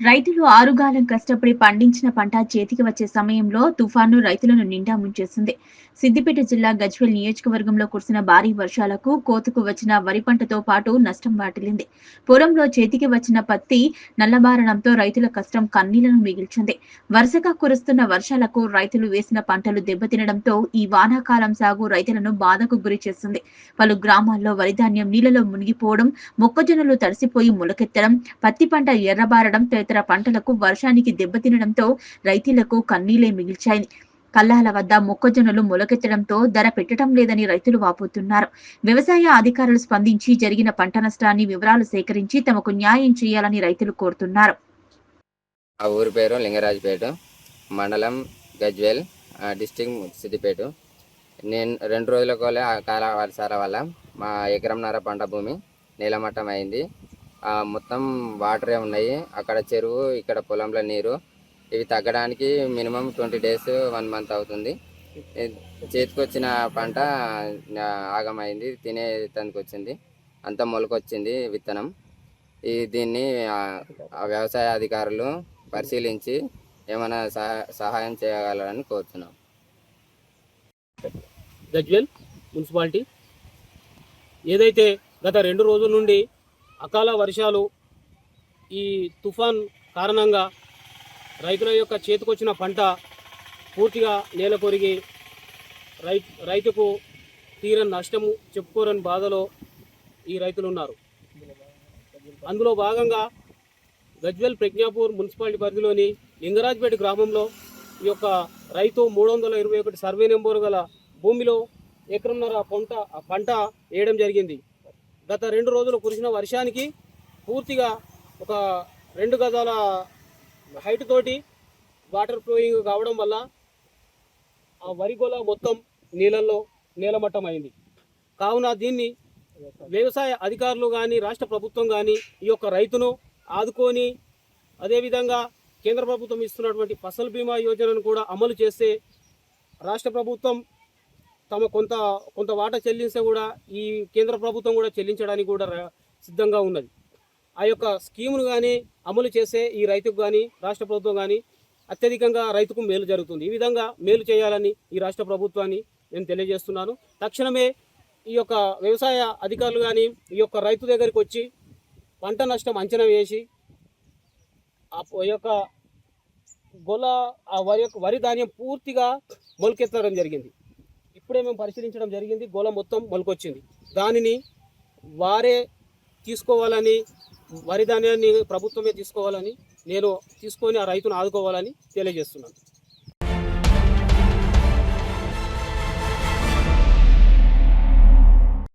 రైతులు ఆరుగాలం కష్టపడి పండించిన పంట చేతికి వచ్చే సమయంలో తుఫాను రైతులను నిండా ముంచేసింది. సిద్దిపేట జిల్లా గజ్వేల్ నియోజకవర్గంలో కురిసిన భారీ వర్షాలకు కోతకు వచ్చిన వరి పంటతో పాటు నష్టం వాటిల్లింది. పొలంలో చేతికి వచ్చిన పత్తి నల్లబారడంతో రైతుల కష్టం కన్నీళ్లను మిగిల్చింది. వరుసగా కురుస్తున్న వర్షాలకు రైతులు వేసిన పంటలు దెబ్బతినడంతో ఈ వానాకాలం సాగు రైతులను బాధకు గురి చేస్తుంది. పలు గ్రామాల్లో వరిధాన్యం నీళ్లలో మునిగిపోవడం, మొక్కజొన్నలు తడిసిపోయి మొలకెత్తడం, పత్తి పంట ఎర్రబారడం తదితర పంటలకు వర్షానికి దెబ్బతినడంతో రైతులకు కన్నీళ్లే మిగిల్చాయి. కల్లాల వద్ద మొక్కజొన్నలు మొలకెత్తడంతో ధర పెట్టడం లేదని రైతులు వాపోతున్నారు. వ్యవసాయ అధికారులు స్పందించి జరిగిన పంట నష్టాన్ని వివరాలు సేకరించి తమకు న్యాయం చేయాలని రైతులు కోరుతున్నారు. ఆ ఊరి పేరు లింగరాజపేట, మండలం గజ్వేల్, డిస్ట్రిక్ట్ సిద్దిపేట. నేను 2 రోజుల కోలే కాల వర్షాల వల్ల మా ఎకరంన్నర పంట భూమి నీలమట్టం అయింది. మొత్తం వాటరే ఉన్నాయి. అక్కడ చెరువు, ఇక్కడ పొలంలో నీరు. ఇవి తగ్గడానికి మినిమం 20 days 1 month అవుతుంది. చేతికొచ్చిన పంట ఆగమైంది, తినేదానికి వచ్చింది, అంతా మొలకొచ్చింది విత్తనం. దీన్ని వ్యవసాయ అధికారులు పరిశీలించి ఏమైనా సహాయం చేయగలరని కోరుతున్నాం. గజ్వేల్ మున్సిపాలిటీ ఏదైతే గత 2 రోజుల నుండి అకాల వర్షాలు, ఈ తుఫాన్ కారణంగా రైతుల యొక్క చేతికొచ్చిన పంట పూర్తిగా నేల కొరిగి రైతుకు తీరని నష్టము, చెప్పుకోరని బాధలో ఈ రైతులు ఉన్నారు. అందులో భాగంగా గజ్వేల్ ప్రజ్ఞాపూర్ మున్సిపాలిటీ పరిధిలోని లింగరాజ్పేట గ్రామంలో ఈ యొక్క రైతు 321 సర్వే నెంబరు గల భూమిలో ఎకరంన్నర పంట వేయడం జరిగింది. గత 2 రోజులు కురిసిన వర్షానికి పూర్తిగా ఒక 2 గజాల హైట్ తోటి వాటర్ ఫ్లోయింగ్ కావడం వల్ల ఆ వరి గొల మొత్తం నీలమట్టం అయింది. కావున దీన్ని వ్యవసాయ అధికారులు కానీ, రాష్ట్ర ప్రభుత్వం కానీ ఈ యొక్క రైతును ఆదుకొని, అదేవిధంగా కేంద్ర ప్రభుత్వం ఇస్తున్నటువంటి ఫసల్ బీమా యోజనను కూడా అమలు చేస్తే రాష్ట్ర ప్రభుత్వం తమ కొంత వాటా చెల్లిస్తే కూడా ఈ కేంద్ర ప్రభుత్వం కూడా చెల్లించడానికి కూడా సిద్ధంగా ఉన్నది. ఆ యొక్క స్కీమును కానీ అమలు చేస్తే ఈ రైతుకు కానీ, రాష్ట్ర ప్రభుత్వం కానీ అత్యధికంగా రైతుకు మేలు జరుగుతుంది. ఈ విధంగా మేలు చేయాలని ఈ రాష్ట్ర ప్రభుత్వాన్ని నేను తెలియజేస్తున్నాను. తక్షణమే ఈ యొక్క వ్యవసాయ అధికారులు కానీ ఈ యొక్క రైతు దగ్గరికి వచ్చి పంట నష్టం అంచనా వేసి ఆ యొక్క వరి ధాన్యం పూర్తిగా మొలకెత్తడం జరిగింది. ఇప్పుడే మేము పరిశీలించడం జరిగింది. గోల మొత్తం మొలకొచ్చింది. దానిని వారే తీసుకోవాలని, వరి ధాన్యాన్ని ప్రభుత్వమే తీసుకోవాలని, నేను తీసుకొని ఆ రైతును ఆదుకోవాలని తెలియజేస్తున్నాను.